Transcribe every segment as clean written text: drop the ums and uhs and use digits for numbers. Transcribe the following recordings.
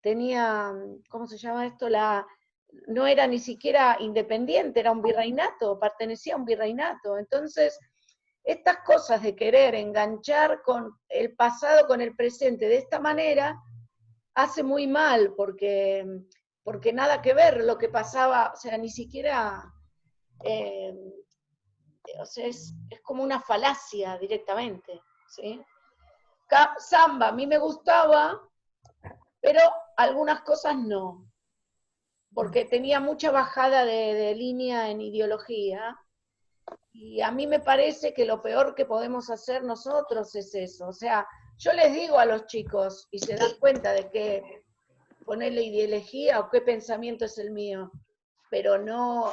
tenía, ¿cómo se llama esto? No era ni siquiera independiente, era un virreinato, pertenecía a un virreinato. Entonces, estas cosas de querer enganchar con el pasado con el presente de esta manera, hace muy mal, porque nada que ver lo que pasaba, o sea, ni siquiera, eh, o sea, es como una falacia directamente, ¿sí? Samba, a mí me gustaba, pero algunas cosas no, porque tenía mucha bajada de línea en ideología, y a mí me parece que lo peor que podemos hacer nosotros es eso. O sea, yo les digo a los chicos, y se dan cuenta de que ponerle ideología o qué pensamiento es el mío, pero no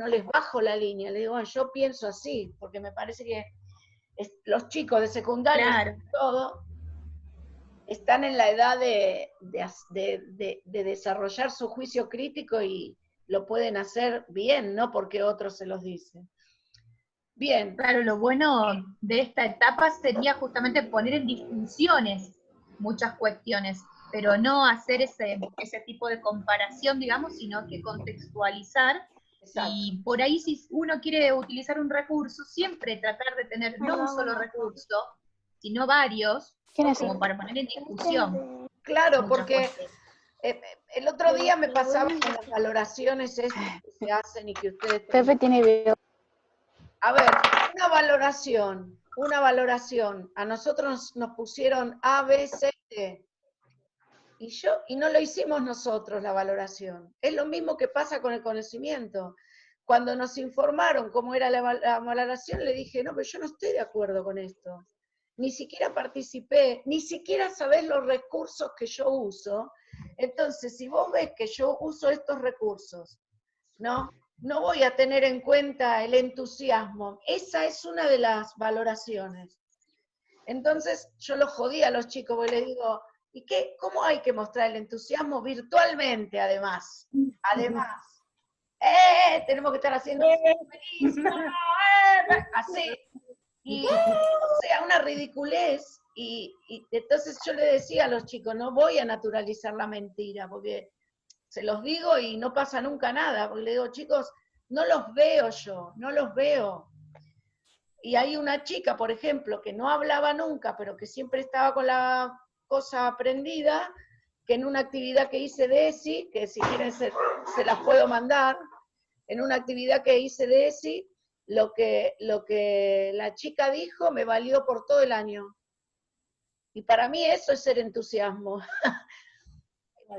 les bajo la línea, les digo, yo pienso así, porque me parece que los chicos de secundaria, Claro. todo, están en la edad de desarrollar su juicio crítico y lo pueden hacer bien, no porque otros se los dicen. Bien. Claro, lo bueno de esta etapa sería justamente poner en discusiones muchas cuestiones, pero no hacer ese tipo de comparación, digamos, sino que contextualizar. Exacto. Y por ahí, si uno quiere utilizar un recurso, siempre tratar de tener no un solo recurso, sino varios, como para poner en discusión Claro, muchas porque cuestiones. el otro día me pasaba con las valoraciones estas que se hacen y que ustedes... Pepe tiene video. A ver, una valoración. A nosotros nos pusieron A, B, C, D. Y no lo hicimos nosotros la valoración. Es lo mismo que pasa con el conocimiento. Cuando nos informaron cómo era la valoración, le dije, no, pero yo no estoy de acuerdo con esto. Ni siquiera participé, ni siquiera sabés los recursos que yo uso. Entonces, si vos ves que yo uso estos recursos, no voy a tener en cuenta el entusiasmo. Esa es una de las valoraciones. Entonces, yo los jodí a los chicos, porque les digo, ¿y qué? ¿Cómo hay que mostrar el entusiasmo virtualmente, además? Además, tenemos que estar haciendo así, y o sea, una ridiculez, y entonces yo le decía a los chicos, no voy a naturalizar la mentira, porque se los digo y no pasa nunca nada, porque le digo, chicos, no los veo yo, no los veo. Y hay una chica, por ejemplo, que no hablaba nunca, pero que siempre estaba con la cosa prendida, que en una actividad que hice de ESI, que si quieren se las puedo mandar, en una actividad que hice de ESI, lo que la chica dijo me valió por todo el año. Y para mí eso es ser entusiasmo.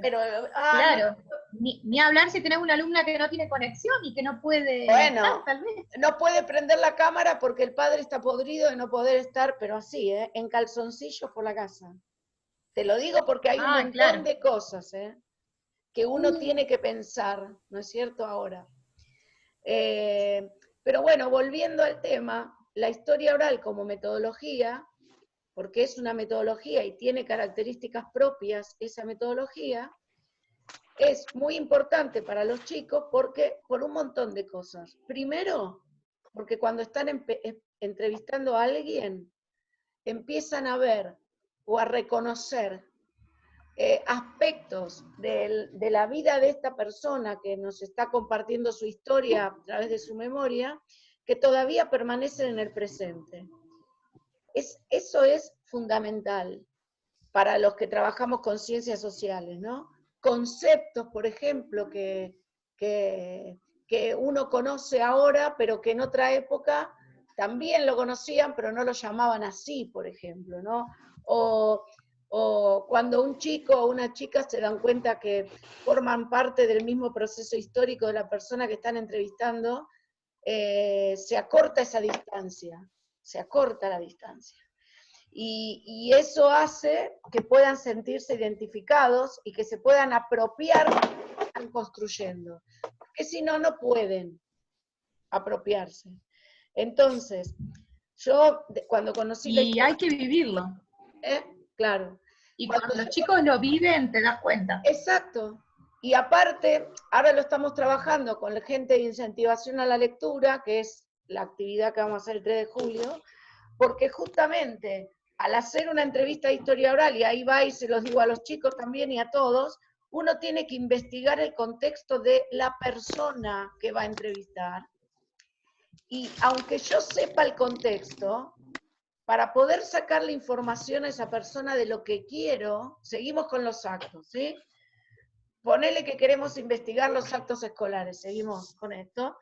Pero, Claro, ni hablar si tenés una alumna que no tiene conexión y que no puede bueno, estar, tal vez. no puede prender la cámara porque el padre está podrido de no poder estar, pero así, en calzoncillos por la casa. Te lo digo porque hay un montón Claro. de cosas que uno tiene que pensar, ¿no es cierto? Ahora. Pero bueno, volviendo al tema, la historia oral como metodología, porque es una metodología y tiene características propias esa metodología, es muy importante para los chicos porque por un montón de cosas. Primero, porque cuando están entrevistando a alguien, empiezan a ver o a reconocer aspectos de la vida de esta persona que nos está compartiendo su historia a través de su memoria, que todavía permanecen en el presente. Eso es fundamental para los que trabajamos con ciencias sociales, ¿no? Conceptos, por ejemplo, que uno conoce ahora, pero que en otra época también lo conocían, pero no lo llamaban así, por ejemplo, ¿no? O cuando un chico o una chica se dan cuenta que forman parte del mismo proceso histórico de la persona que están entrevistando, se acorta esa distancia, se acorta la distancia. Y eso hace que puedan sentirse identificados y que se puedan apropiar de lo que están construyendo. Porque si no, no pueden apropiarse. Entonces, yo cuando conocí la Y hay historia... que vivirlo. Claro. Y cuando los chicos lo viven, te das cuenta. Exacto. Y aparte, ahora lo estamos trabajando con la gente de incentivación a la lectura, que es la actividad que vamos a hacer el 3 de julio, porque justamente al hacer una entrevista de historia oral, y ahí va y se los digo a los chicos también y a todos, uno tiene que investigar el contexto de la persona que va a entrevistar. Y aunque yo sepa el contexto, para poder sacar la información a esa persona de lo que quiero, seguimos con los actos, ¿sí? Ponele que queremos investigar los actos escolares, seguimos con esto.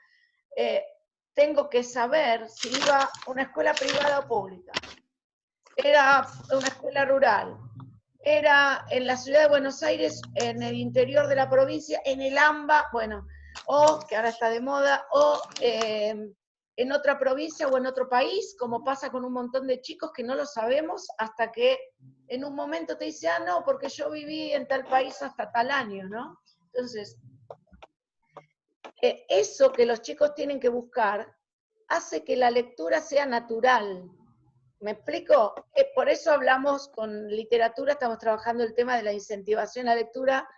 Tengo que saber si iba a una escuela privada o pública. Era una escuela rural. Era en la ciudad de Buenos Aires, en el interior de la provincia, en el AMBA, bueno, o que ahora está de moda, o en otra provincia o en otro país, como pasa con un montón de chicos que no lo sabemos hasta que en un momento te dice, ah, no, porque yo viví en tal país hasta tal año, ¿no? Entonces, eso que los chicos tienen que buscar hace que la lectura sea natural. ¿Me explico? Por eso hablamos con literatura, estamos trabajando el tema de la incentivación a la lectura,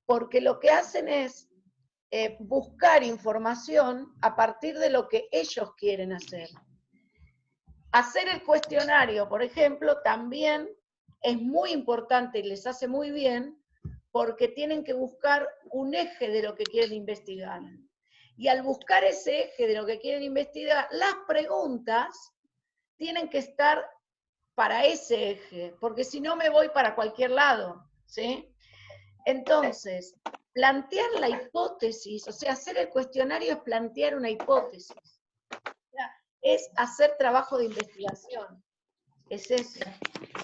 porque lo que hacen es buscar información a partir de lo que ellos quieren hacer. Hacer el cuestionario, por ejemplo, también es muy importante y les hace muy bien, porque tienen que buscar un eje de lo que quieren investigar. Y al buscar ese eje de lo que quieren investigar, las preguntas tienen que estar para ese eje, porque si no me voy para cualquier lado, ¿sí? Entonces, plantear la hipótesis, o sea, hacer el cuestionario es plantear una hipótesis, es hacer trabajo de investigación, es eso.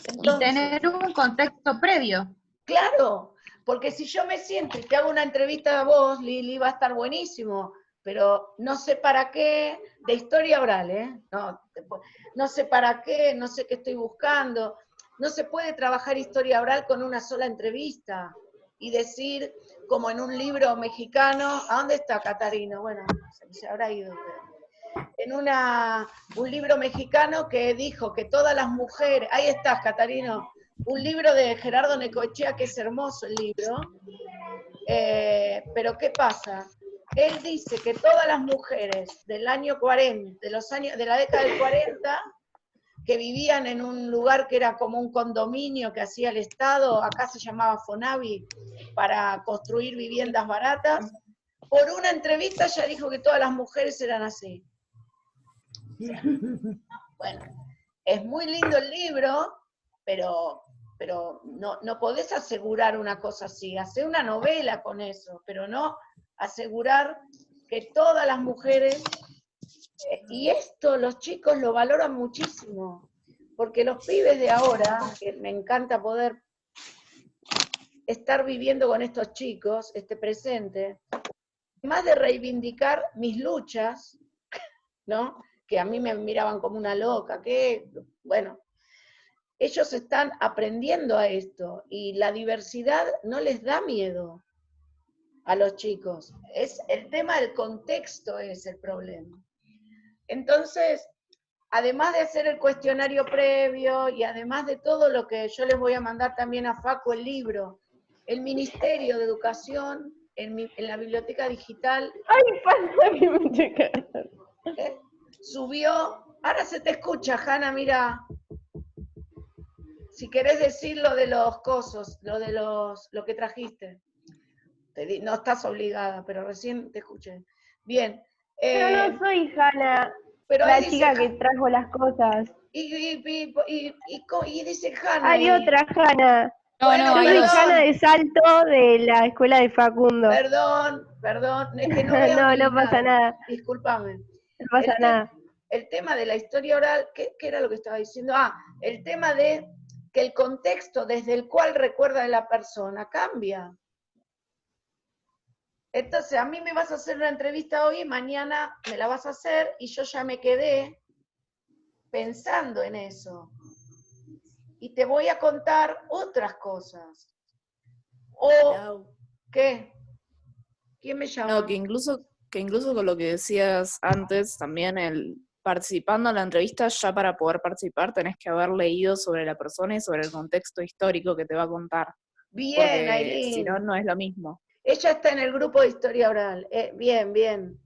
Entonces, y tener un contexto previo. Claro, porque si yo me siento y te hago una entrevista a vos, Lili, va a estar buenísimo, pero no sé para qué, de historia oral, ¿eh? No sé para qué, no sé qué estoy buscando. No se puede trabajar historia oral con una sola entrevista y decir, como en un libro mexicano, ¿a dónde está Catarino? Bueno, se habrá ido. En un libro mexicano que dijo que todas las mujeres, ahí estás, Catarino, un libro de Gerardo Necochea, que es hermoso el libro, pero ¿qué pasa? Él dice que todas las mujeres del año 40, de la década del 40, que vivían en un lugar que era como un condominio que hacía el Estado, acá se llamaba Fonavi, para construir viviendas baratas, por una entrevista ya dijo que todas las mujeres eran así. Bueno, es muy lindo el libro, pero no podés asegurar una cosa así. Hacer una novela con eso, pero no asegurar que todas las mujeres, y esto los chicos lo valoran muchísimo, porque los pibes de ahora, que me encanta poder estar viviendo con estos chicos, este presente, más de reivindicar mis luchas, ¿no? Que a mí me miraban como una loca, que, bueno, ellos están aprendiendo a esto, y la diversidad no les da miedo a los chicos. Es el tema del contexto es el problema. Entonces, además de hacer el cuestionario previo, y además de todo lo que yo les voy a mandar también a Facu el libro, el Ministerio de Educación, en la biblioteca digital, subió, ahora se te escucha, Hanna, mira, si querés decir lo de los cosos, lo que trajiste. No estás obligada, pero recién te escuché. Bien. Yo no soy Hanna, pero la chica que trajo las cosas. Y dice Hanna. Hay otra Hanna. Bueno, yo soy Hanna de Salto, de la escuela de Facundo. Perdón, es que no veo no pasa nada. Discúlpame. No pasa nada. El tema de la historia oral, ¿qué era lo que estaba diciendo? El tema de que el contexto desde el cual recuerda de la persona cambia. Entonces, a mí me vas a hacer una entrevista hoy, mañana me la vas a hacer, y yo ya me quedé pensando en eso. Y te voy a contar otras cosas. O, ¿qué? ¿Quién me llama? No, que incluso con lo que decías antes, también participando en la entrevista, ya para poder participar tenés que haber leído sobre la persona y sobre el contexto histórico que te va a contar. Bien, Ailín. Si no, no es lo mismo. Ella está en el grupo de historia oral. Bien.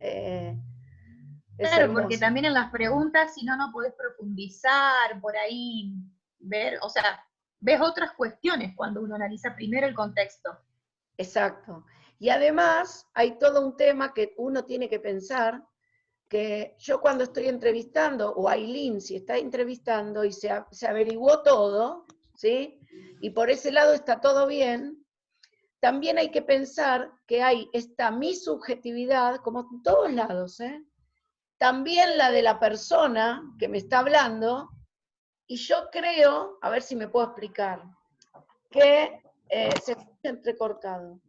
Claro, porque también en las preguntas, si no podés profundizar por ahí. ver, o sea, ves otras cuestiones cuando uno analiza primero el contexto. Exacto. Y además hay todo un tema que uno tiene que pensar, que yo cuando estoy entrevistando, o Ailín si está entrevistando y se averiguó todo, ¿sí? Y por ese lado está todo bien, también hay que pensar que está mi subjetividad, como en todos lados, ¿eh? También la de la persona que me está hablando, y yo creo, a ver si me puedo explicar, que se escucha entrecortado.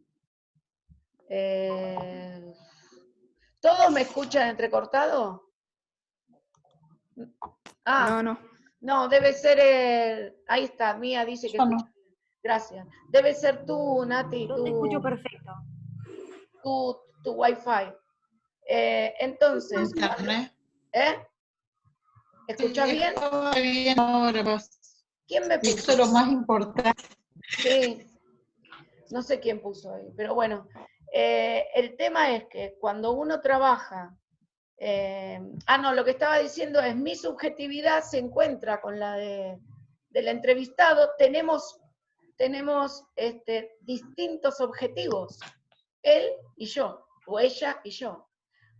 ¿Todos me escuchan entrecortado? Ah, No, no. no, debe ser el... Ahí está, Mía dice que Yo escucha. no. Gracias. Debe ser tú, Nati, Yo te escucho perfecto. tu Wi-Fi. Entonces, Internet. ¿eh? ¿Escuchás Sí, bien? estaba bien ahora, ¿Quién me y puso? eso es lo más importante. Sí, no sé quién puso ahí, pero bueno, el tema es que cuando uno trabaja, no, lo que estaba diciendo es mi subjetividad se encuentra con la del entrevistado, tenemos distintos objetivos, él y yo, o ella y yo.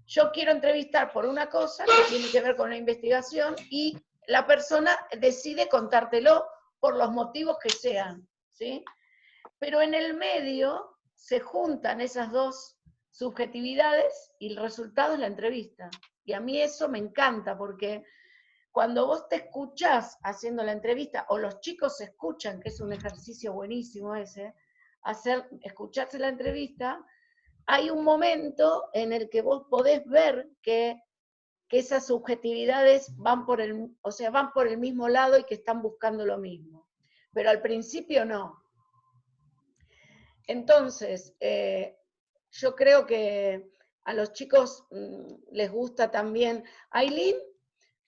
Yo quiero entrevistar por una cosa que tiene que ver con la investigación y la persona decide contártelo por los motivos que sean, ¿sí? Pero en el medio se juntan esas dos subjetividades y el resultado es la entrevista. Y a mí eso me encanta porque cuando vos te escuchás haciendo la entrevista, o los chicos se escuchan, que es un ejercicio buenísimo ese, escucharse la entrevista, hay un momento en el que vos podés ver que esas subjetividades van por el mismo lado y que están buscando lo mismo. Pero al principio no. Entonces, yo creo que a los chicos les gusta también. Ailín,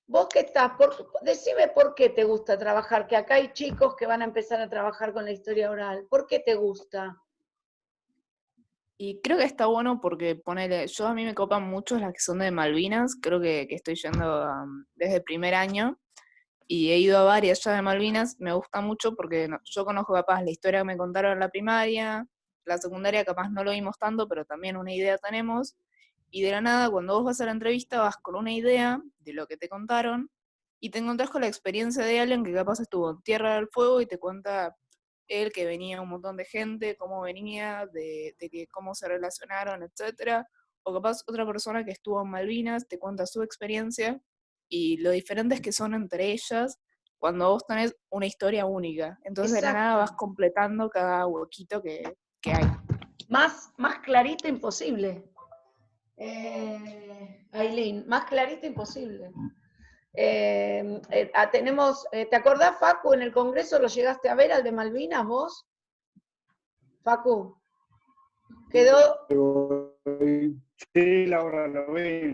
vos que estás, decime por qué te gusta trabajar, que acá hay chicos que van a empezar a trabajar con la historia oral. ¿Por qué te gusta? Y creo que está bueno porque ponele, a mí me copan mucho las que son de Malvinas, creo que estoy yendo desde el primer año y he ido a varias ya de Malvinas, me gusta mucho porque yo conozco capaz la historia que me contaron en la primaria, la secundaria capaz no lo vimos tanto, pero también una idea tenemos, y de la nada cuando vos vas a la entrevista vas con una idea de lo que te contaron y te encontrás con la experiencia de alguien que capaz estuvo en Tierra del Fuego y te cuenta él que venía un montón de gente, cómo venía, de que cómo se relacionaron, etcétera, o capaz otra persona que estuvo en Malvinas te cuenta su experiencia y lo diferentes que son entre ellas cuando vos tenés una historia única. Entonces de la nada vas completando cada huequito que hay. Más clarito imposible. Ailín, más clarito imposible. ¿Te acordás, Facu, en el Congreso lo llegaste a ver al de Malvinas vos? Facu, quedó... Sí, Laura, lo vi.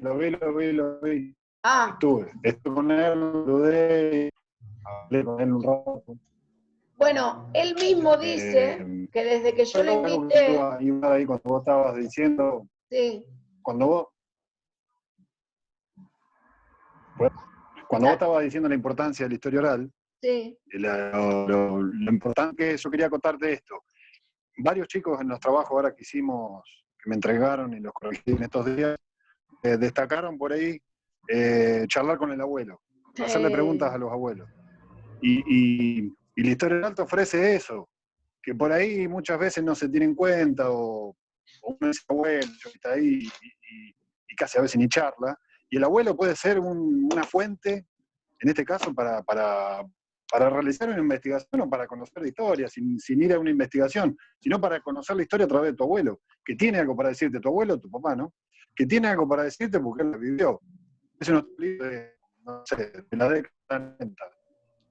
Ah, Estuve con él, lo dudé, hablé con él un rato. bueno, él mismo dice que desde que yo lo invité... Iba ahí cuando vos estabas diciendo, Sí. cuando vos estabas diciendo la importancia de la historia oral, Sí. lo importante que yo quería contarte esto. Varios chicos en los trabajos ahora que hicimos, que me entregaron y los corregí en estos días, destacaron por ahí charlar con el abuelo, hacerle preguntas a los abuelos. Y la historia oral te ofrece eso, que por ahí muchas veces no se tiene en cuenta, o uno es abuelo, que está ahí y casi a veces ni charla, y el abuelo puede ser una fuente, en este caso, para realizar una investigación o para conocer la historia, sin ir a una investigación, sino para conocer la historia a través de tu abuelo, que tiene algo para decirte, tu abuelo o tu papá, ¿no? Que tiene algo para decirte porque él la vivió. Es un libro de, no sé, de la década de 90,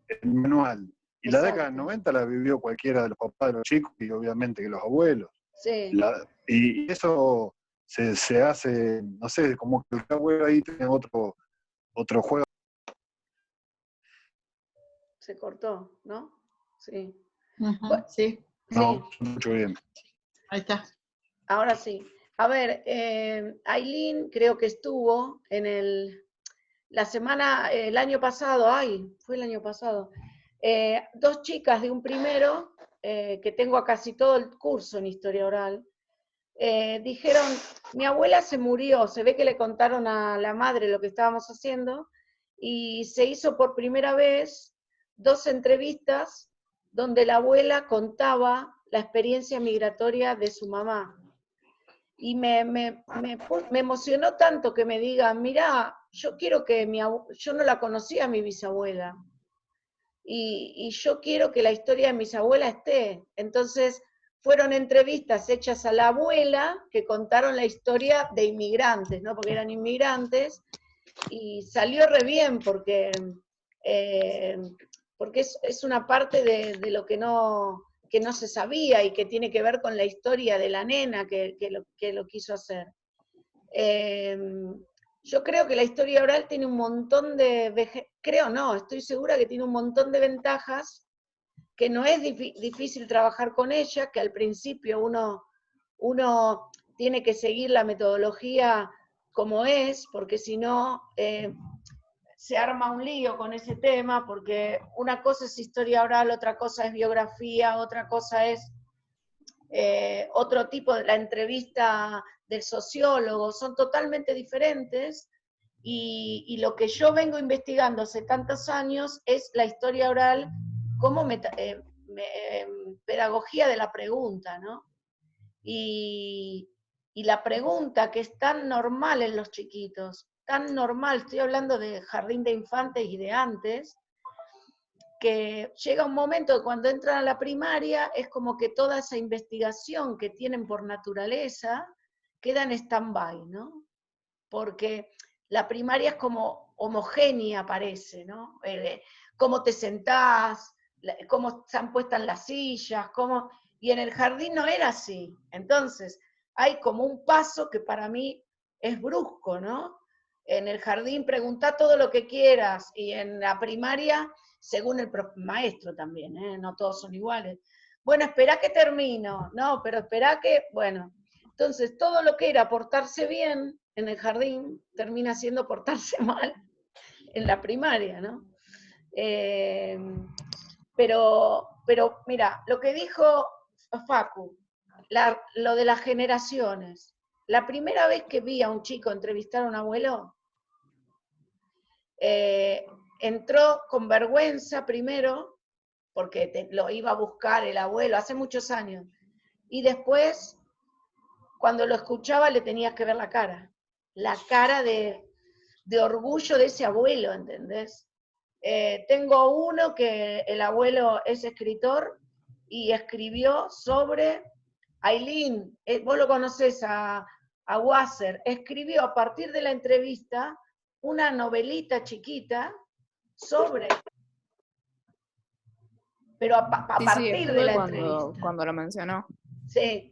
el manual. Y Exacto. la década del 90 la vivió cualquiera de los papás de los chicos y obviamente que los abuelos. Sí. Y eso se hace, no sé, como que el abuelo ahí tiene otro juego. Se cortó, ¿no? Sí. Bueno, sí. No, mucho bien. Ahí está. Ahora sí. A ver, Ailín creo que estuvo en el año pasado, fue el año pasado, 2 chicas de un primero, que tengo a casi todo el curso en historia oral, dijeron, mi abuela se murió, se ve que le contaron a la madre lo que estábamos haciendo, y se hizo por primera vez 2 entrevistas donde la abuela contaba la experiencia migratoria de su mamá. Y me emocionó tanto que me digan, mirá, yo quiero que yo no la conocía a mi bisabuela, y yo quiero que la historia de mis abuelas esté. Entonces, fueron entrevistas hechas a la abuela que contaron la historia de inmigrantes, ¿no? Porque eran inmigrantes, y salió re bien porque es una parte de lo que no se sabía y que tiene que ver con la historia de la nena que lo quiso hacer. Yo creo que la historia oral tiene un montón estoy segura que tiene un montón de ventajas, que no es difícil trabajar con ella, que al principio uno tiene que seguir la metodología como es, porque si no se arma un lío con ese tema, porque una cosa es historia oral, otra cosa es biografía, otra cosa es otro tipo de la entrevista del sociólogo, son totalmente diferentes, y lo que yo vengo investigando hace tantos años es la historia oral como pedagogía de la pregunta, ¿no? Y la pregunta que es tan normal en los chiquitos, tan normal, estoy hablando de jardín de infantes y de antes, que llega un momento que cuando entran a la primaria es como que toda esa investigación que tienen por naturaleza queda en stand-by, ¿no? Porque la primaria es como homogénea, parece, ¿no? Cómo te sentás, cómo están puestas las sillas, y en el jardín no era así. Entonces, hay como un paso que para mí es brusco, ¿no? En el jardín preguntá todo lo que quieras, y en la primaria, según el maestro también, no todos son iguales. Bueno, espera que termino, no, pero espera que, bueno. Entonces, todo lo que era portarse bien en el jardín termina siendo portarse mal en la primaria, ¿no? Pero mira, lo que dijo Facu, lo de las generaciones. La primera vez que vi a un chico entrevistar a un abuelo, entró con vergüenza primero, porque lo iba a buscar el abuelo hace muchos años, y después, cuando lo escuchaba, le tenías que ver la cara de orgullo de ese abuelo, ¿entendés? Tengo uno que el abuelo es escritor y escribió sobre Ailín, vos lo conocés a Wasser, escribió a partir de la entrevista una novelita chiquita sobre, pero a partir de la entrevista. Cuando lo mencionó. Sí.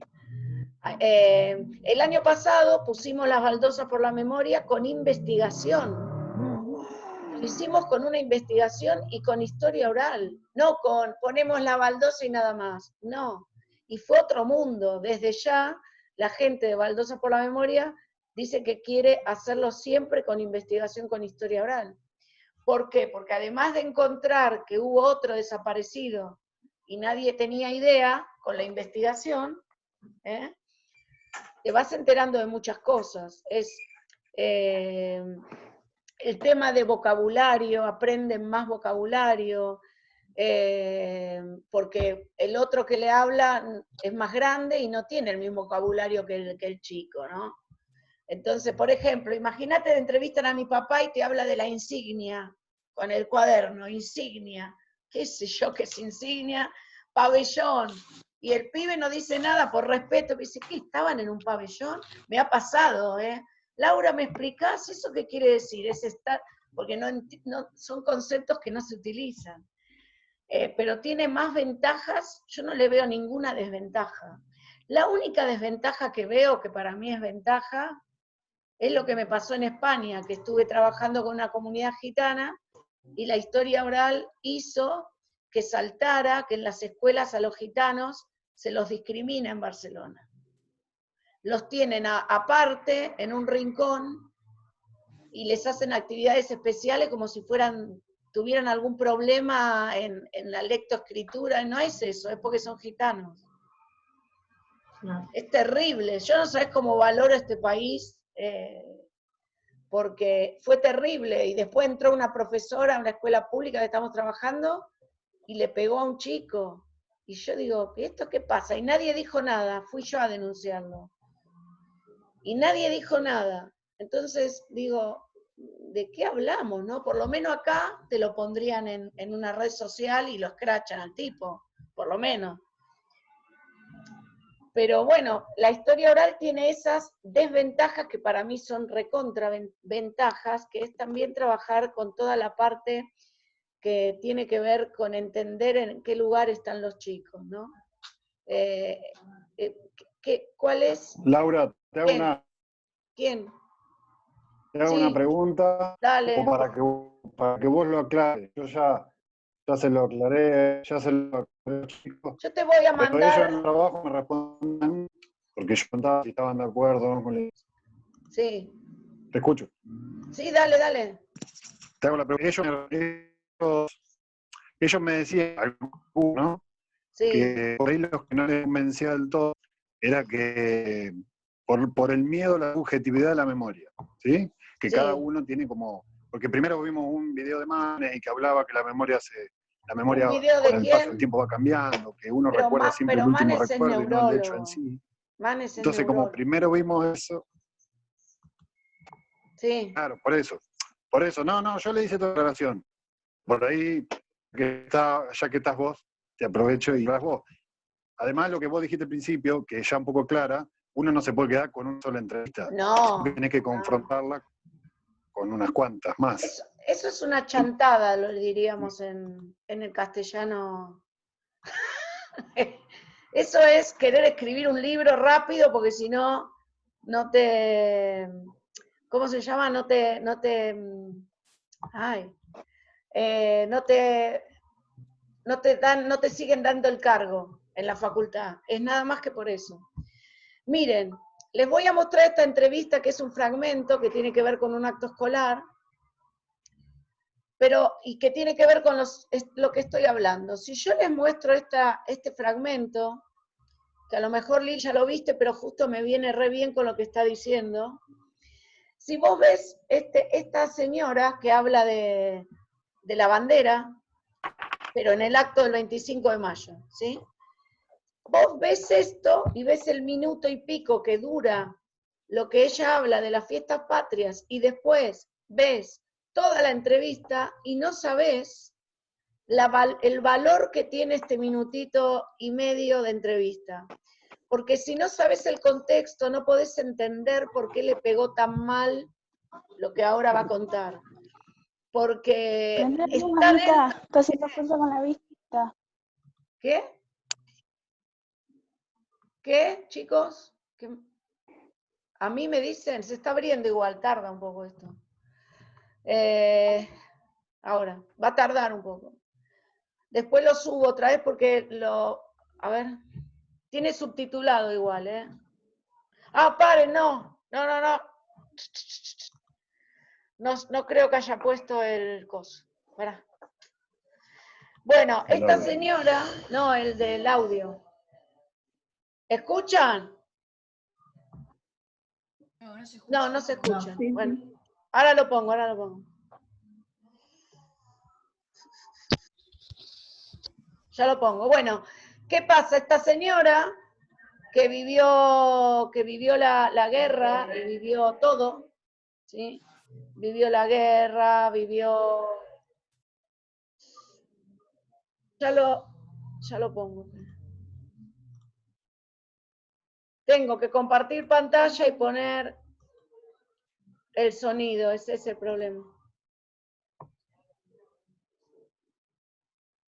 El año pasado pusimos las baldosas por la memoria con investigación. Lo hicimos con una investigación y con historia oral, no con ponemos la baldosa y nada más, no. Y fue otro mundo. Desde ya, la gente de Baldosas por la Memoria dice que quiere hacerlo siempre con investigación, con historia oral. ¿Por qué? Porque además de encontrar que hubo otro desaparecido y nadie tenía idea, con la investigación, te vas enterando de muchas cosas. El tema de vocabulario, aprenden más vocabulario, porque el otro que le habla es más grande y no tiene el mismo vocabulario que el chico, ¿no? Entonces, por ejemplo, imagínate, te entrevistan a mi papá y te habla de la insignia, con el cuaderno, insignia, qué sé yo qué es insignia, pabellón, y el pibe no dice nada por respeto, me dice, ¿qué, estaban en un pabellón? Me ha pasado, Laura, ¿me explicás eso qué quiere decir? Es estar, porque no, son conceptos que no se utilizan. Pero tiene más ventajas, yo no le veo ninguna desventaja. La única desventaja que veo, que para mí es ventaja, es lo que me pasó en España, que estuve trabajando con una comunidad gitana, y la historia oral hizo que saltara que en las escuelas a los gitanos se los discrimina en Barcelona. Los tienen aparte, en un rincón, y les hacen actividades especiales como si tuvieran algún problema en la lectoescritura, no es eso, es porque son gitanos. Claro. Es terrible, yo no sé cómo valoro este país, porque fue terrible, y después entró una profesora a una escuela pública que estamos trabajando, y le pegó a un chico, y yo digo, ¿esto qué pasa? Y nadie dijo nada, fui yo a denunciarlo. Y nadie dijo nada. Entonces digo, ¿de qué hablamos, no? Por lo menos acá te lo pondrían en una red social y lo escrachan al tipo, por lo menos. Pero bueno, la historia oral tiene esas desventajas que para mí son recontraventajas, que es también trabajar con toda la parte que tiene que ver con entender en qué lugar están los chicos, ¿no? ¿Cuál es? Laura, te hago ¿Quién? Te hago Sí, una pregunta dale. para que vos lo aclares. Yo ya se lo aclaré, ya se lo aclaré a los chicos. Yo te voy a Pero ellos mandar. en el trabajo me responden, porque yo preguntaba si estaban de acuerdo con el... Sí. Te escucho. Sí, dale, dale. Te hago la pregunta. Ellos me decían, ¿no? Sí. Que por ahí lo que no les convencía del todo era que por el miedo a la subjetividad de la memoria, ¿sí? Que Sí. cada uno tiene como... Porque primero vimos un video de Manes y que hablaba que la memoria ¿Un video de con el quién? paso del tiempo va cambiando, que uno Pero recuerda siempre pero el último Manes es recuerdo y no el hecho en neurólogo. sí. Manes es Entonces, como neurólogo. primero vimos eso, Sí. claro, por eso, no, yo le hice toda la aclaración. Por ahí, ya que estás vos, te aprovecho y vas vos. Además, lo que vos dijiste al principio, que ya un poco clara, uno no se puede quedar con una sola entrevista. No. Tienes que confrontarla con unas cuantas más. Eso es una chantada, lo diríamos en el castellano. Eso es querer escribir un libro rápido, porque si no, no te... ¿Cómo se llama? No te siguen dando el cargo en la facultad. Es nada más que por eso. Miren, les voy a mostrar esta entrevista, que es un fragmento que tiene que ver con un acto escolar, y que tiene que ver con lo que estoy hablando. Si yo les muestro este fragmento, que a lo mejor Lil ya lo viste, pero justo me viene re bien con lo que está diciendo. Si vos ves esta señora que habla de la bandera, pero en el acto del 25 de mayo, ¿sí? Vos ves esto y ves el minuto y pico que dura lo que ella habla de las fiestas patrias, y después ves toda la entrevista y no sabés el valor que tiene este minutito y medio de entrevista. Porque si no sabes el contexto, no podés entender por qué le pegó tan mal lo que ahora va a contar. Porque está dentro... Casi no pasa con la vista. ¿Qué? ¿Qué, chicos? ¿Qué? A mí me dicen, se está abriendo igual, tarda un poco esto. Ahora, va a tardar un poco. Después lo subo otra vez porque a ver, tiene subtitulado igual, ¿eh? Ah, paren, no. No creo que haya puesto el coso. Pará. Bueno, esta señora, no, el del audio. ¿Escuchan? No se escucha. Sí. Bueno, ahora lo pongo. Ya lo pongo. Bueno, ¿qué pasa? Esta señora que vivió la guerra y vivió todo, ¿sí? Vivió la guerra, Ya lo pongo. Tengo que compartir pantalla y poner el sonido, ese es el problema.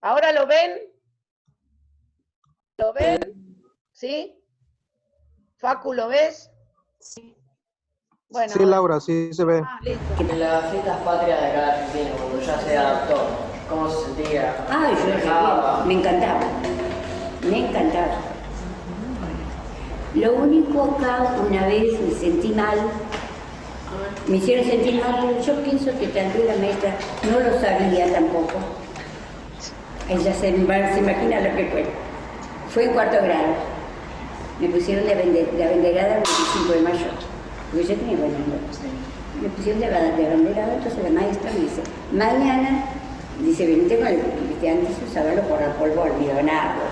¿Ahora lo ven? ¿Lo ven? ¿Sí? Facu, ¿lo ves? Sí. Bueno, Sí, Laura, sí se ve. listo. Que las fiestas patrias de acá de Argentina, cuando ya sea actor, ¿cómo se sentía? Ay, me encantaba. Lo único acá, una vez me sentí mal, Me hicieron sentir mal, pero yo pienso que tal vez la maestra no lo sabía tampoco. Ella se imagina lo que fue. Fue en cuarto grado. Me pusieron de abanderada el 25 de mayo, porque yo tenía buenas notas. Me pusieron de abanderada, entonces la maestra me dice, mañana, dice, venite con el, antes usaba los guardapolvo almidonado.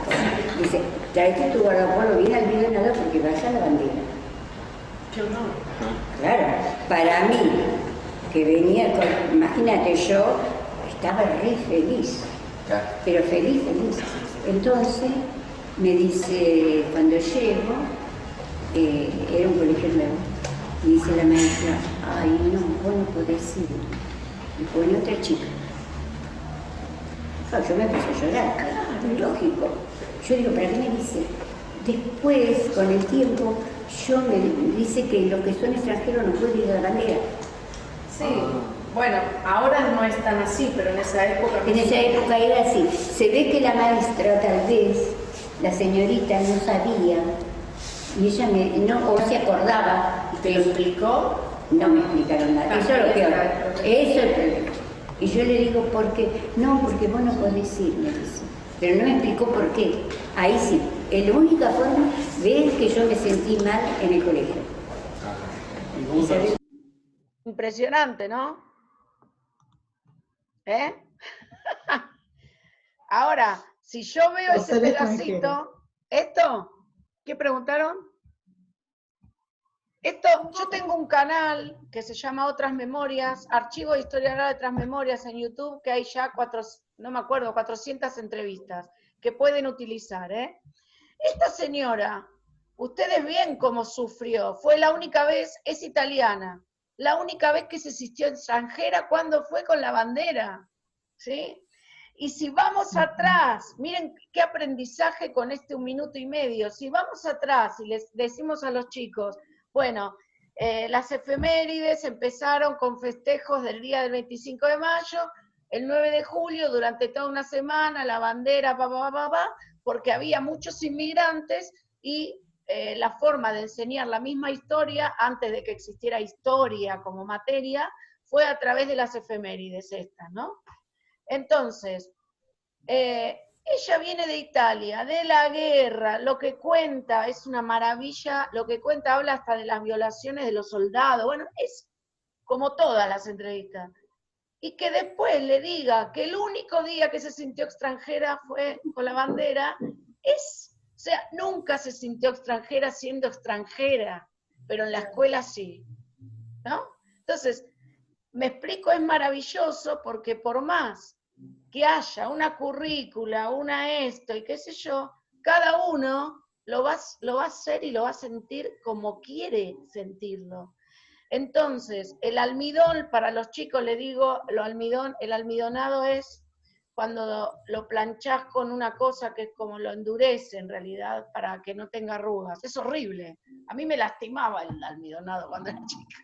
Dice, traete tu guardapolvo bien almidonado porque vas a la bandera. Qué honor. Claro, para mí, que venía con, imagínate, yo estaba re feliz, pero feliz. Entonces, me dice, cuando llego, era un colegio nuevo, y dice la maestra, ay no, vos no podés ir. Y pone otra chica. Yo me empecé a llorar, claro, lógico. Yo digo, ¿para qué me dice? Después, con el tiempo, yo me dice que los que son extranjeros no pueden ir a la bandera. Sí, bueno, ahora no es tan así, pero en esa época... En esa época era así. Se ve que la maestra, tal vez, la señorita no sabía, y ella no se acordaba. ¿Te lo explicó? No me explicaron nada. Eso es lo peor. Eso es el problema. Y yo le digo, ¿por qué? No, porque vos no podés ir, me dice. Pero no me explicó por qué. Ahí sí. Es la única forma de que yo me sentí mal en el colegio. Impresionante, ¿no? ¿Eh? Ahora, si yo veo ese pedacito, ¿esto? ¿Qué preguntaron? Esto, yo tengo un canal que se llama Otras Memorias, Archivo de Historia Oral de Otras Memorias en YouTube, que hay ya 400 entrevistas que pueden utilizar, ¿eh? Esta señora, ustedes ven cómo sufrió, fue la única vez, es italiana, la única vez que se sintió extranjera cuando fue con la bandera, ¿sí? Y si vamos atrás, miren qué aprendizaje con este 1 minuto y medio, si vamos atrás y les decimos a los chicos, bueno, las efemérides empezaron con festejos del día del 25 de mayo, el 9 de julio, durante toda una semana, la bandera, porque había muchos inmigrantes y la forma de enseñar la misma historia, antes de que existiera historia como materia, fue a través de las efemérides estas, ¿no? Entonces, ella viene de Italia, de la guerra, lo que cuenta es una maravilla, lo que cuenta habla hasta de las violaciones de los soldados, bueno, es como todas las entrevistas. Y que después le diga que el único día que se sintió extranjera fue con la bandera, o sea, nunca se sintió extranjera siendo extranjera, pero en la escuela sí, ¿no? Entonces, me explico, es maravilloso porque por más que haya una currícula, una esto y qué sé yo, cada uno lo va a hacer y lo va a sentir como quiere sentirlo. Entonces, el almidón, para los chicos le digo, el almidonado es cuando lo planchás con una cosa que es como lo endurece en realidad para que no tenga arrugas. Es horrible. A mí me lastimaba el almidonado cuando era chica.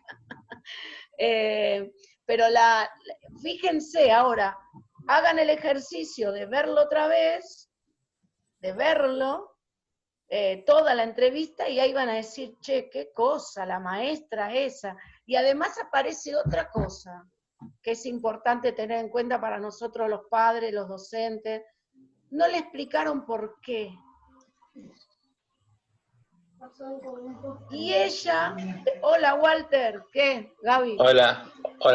Pero fíjense ahora, hagan el ejercicio de verlo otra vez, de verlo, toda la entrevista, y ahí van a decir, che, qué cosa, la maestra esa. Y además aparece otra cosa que es importante tener en cuenta para nosotros los padres, los docentes. No le explicaron por qué. Y ella, hola Walter, ¿qué? Gaby. Hola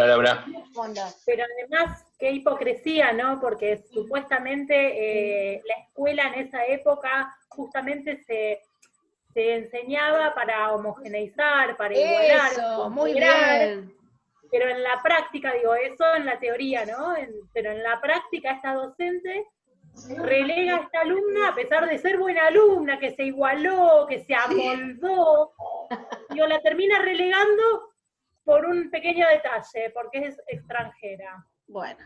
Laura. ¿Cómo andás? Pero además, qué hipocresía, ¿no? Porque supuestamente la escuela en esa época justamente se enseñaba para homogeneizar, para igualar. Eso, muy bien. Pero en la práctica, digo, eso en la teoría, ¿no? Pero en la práctica esta docente relega a esta alumna, a pesar de ser buena alumna, que se igualó, que se amoldó, digo, la termina relegando por un pequeño detalle, porque es extranjera. Bueno,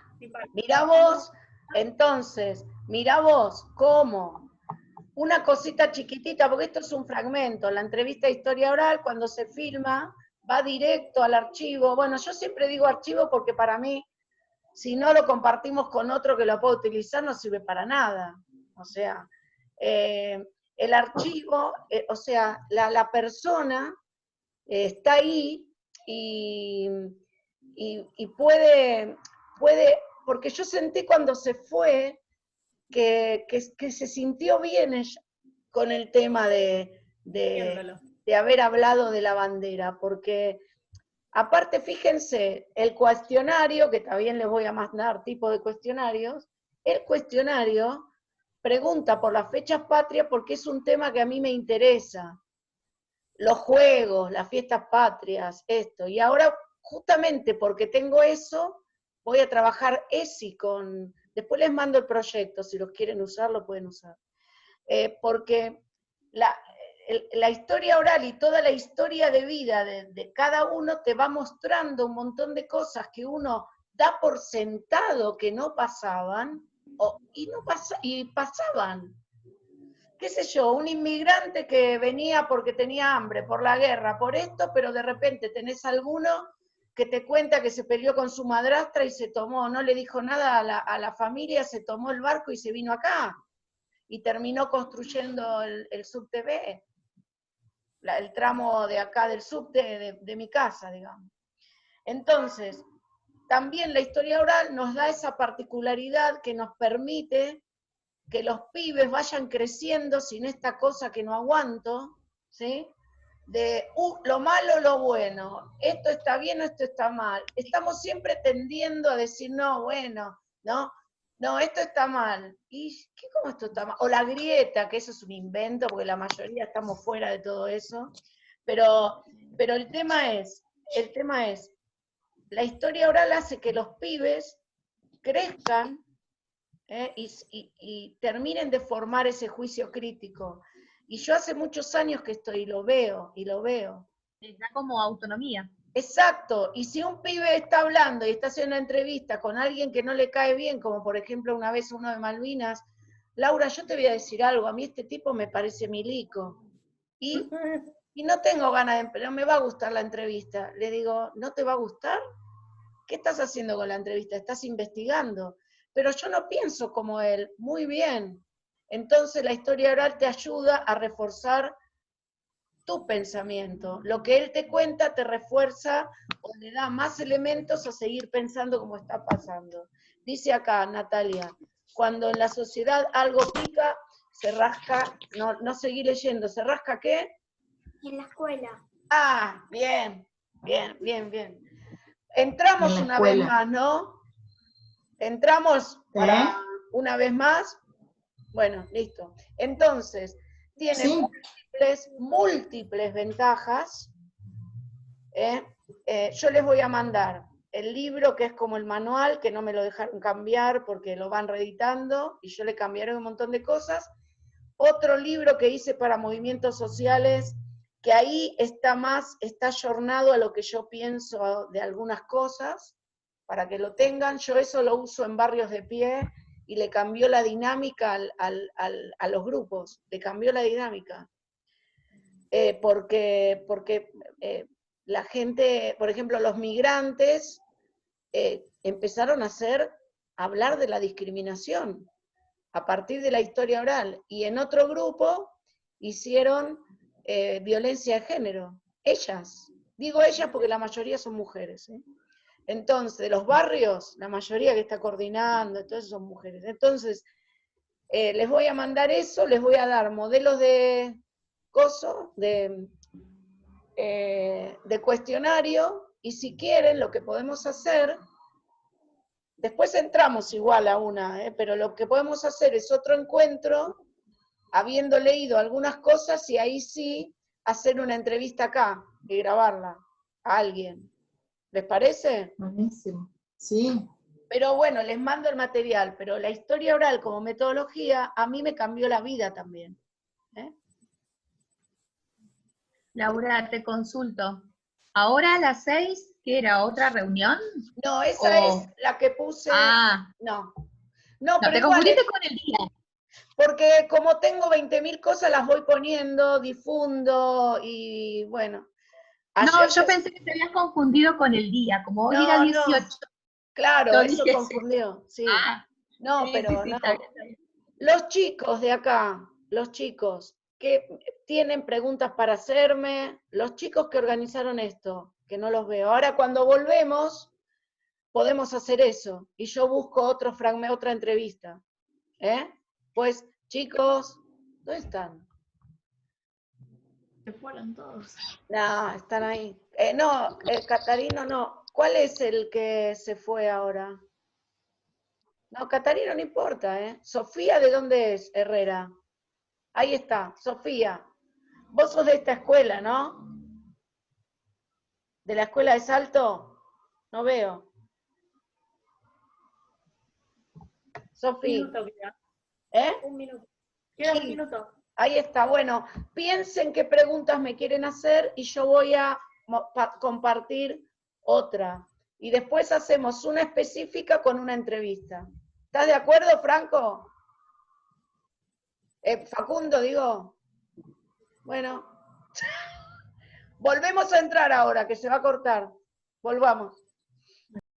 mirá vos, entonces, mirá vos cómo una cosita chiquitita, porque esto es un fragmento, la entrevista de historia oral, cuando se filma, va directo al archivo. Bueno, yo siempre digo archivo porque para mí, si no lo compartimos con otro que lo pueda utilizar, no sirve para nada. O sea, el archivo, o sea, la persona está ahí, y puede, porque yo sentí cuando se fue que se sintió bien ella con el tema de haber hablado de la bandera, porque aparte, fíjense, el cuestionario, que también les voy a mandar tipo de cuestionarios, el cuestionario pregunta por las fechas patrias porque es un tema que a mí me interesa. Los juegos, las fiestas patrias, esto. Y ahora, justamente porque tengo eso, voy a trabajar ESI con... Después les mando el proyecto, si los quieren usar, lo pueden usar. Porque la historia oral y toda la historia de vida de cada uno te va mostrando un montón de cosas que uno da por sentado que no pasaban, y pasaban. Qué sé yo, un inmigrante que venía porque tenía hambre, por la guerra, por esto, pero de repente tenés alguno que te cuenta que se peleó con su madrastra y se tomó, no le dijo nada a la familia, se tomó el barco y se vino acá. Y terminó construyendo el subte B, el tramo de acá del subte de mi casa, digamos. Entonces, también la historia oral nos da esa particularidad que nos permite que los pibes vayan creciendo sin esta cosa que no aguanto, ¿sí? De lo malo, lo bueno, esto está bien o esto está mal. Estamos siempre tendiendo a decir, no, bueno, no, esto está mal. ¿Y cómo esto está mal? O la grieta, que eso es un invento, porque la mayoría estamos fuera de todo eso. Pero el tema es, la historia oral hace que los pibes crezcan y terminen de formar ese juicio crítico. Y yo hace muchos años que estoy, lo veo. Les da como autonomía. Exacto, y si un pibe está hablando y está haciendo una entrevista con alguien que no le cae bien, como por ejemplo una vez uno de Malvinas, Laura, yo te voy a decir algo, a mí este tipo me parece milico, y no tengo ganas de, no me va a gustar la entrevista. Le digo, ¿no te va a gustar? ¿Qué estás haciendo con la entrevista? Estás investigando. Pero yo no pienso como él. Muy bien. Entonces la historia oral te ayuda a reforzar tu pensamiento. Lo que él te cuenta te refuerza o le da más elementos a seguir pensando como está pasando. Dice acá Natalia, cuando en la sociedad algo pica, se rasca, no seguí leyendo, ¿se rasca qué? En la escuela. Ah, bien. Entramos una vez más, ¿no? Entramos para una vez más. Bueno, listo. Entonces, tiene múltiples ventajas. Yo les voy a mandar el libro, que es como el manual, que no me lo dejaron cambiar porque lo van reeditando, y yo le cambiaré un montón de cosas. Otro libro que hice para movimientos sociales, que ahí está ayornado a lo que yo pienso de algunas cosas, para que lo tengan. Yo eso lo uso en Barrios de Pie, y le cambió la dinámica a los grupos, le cambió la dinámica. Porque la gente, por ejemplo, los migrantes, empezaron a hablar de la discriminación, a partir de la historia oral, y en otro grupo hicieron violencia de género. Ellas, digo ellas porque la mayoría son mujeres. Entonces, de los barrios, la mayoría que está coordinando, entonces son mujeres. Entonces, les voy a mandar eso, les voy a dar modelos de cuestionario, y si quieren, lo que podemos hacer, después entramos igual a una, pero lo que podemos hacer es otro encuentro, habiendo leído algunas cosas, y ahí sí hacer una entrevista acá y grabarla a alguien. ¿Les parece? Buenísimo, sí. Pero bueno, les mando el material, pero la historia oral como metodología a mí me cambió la vida también. Laura, te consulto. ¿Ahora a las 6, qué era, otra reunión? No, esa es la que puse. No, pero te confundiste con el día. Porque como tengo 20.000 cosas, las voy poniendo, difundo, y bueno. No, yo pensé que te habías confundido con el día, como hoy era 18. No. Claro, eso confundió, sí. No, sí, pero sí, no. Está bien. Los chicos de acá, los chicos que tienen preguntas para hacerme, los chicos que organizaron esto, que no los veo. Ahora cuando volvemos, podemos hacer eso. Y yo busco otro fragmento, otra entrevista. Pues, chicos, ¿dónde están? Se fueron todos. No, están ahí. No, el Catarino no. ¿Cuál es el que se fue ahora? No, Catarino no importa, ¿eh? Sofía, ¿de dónde es, Herrera? Ahí está, Sofía. Vos sos de esta escuela, ¿no? ¿De la escuela de Salto? No veo. Sofía. Un minuto queda. ¿Eh? Un minuto. Queda Sí. un minuto. Ahí está, bueno, piensen qué preguntas me quieren hacer y yo voy a compartir otra. Y después hacemos una específica con una entrevista. ¿Estás de acuerdo, Franco? Facundo, digo. Bueno. Volvemos a entrar ahora, que se va a cortar. Volvamos.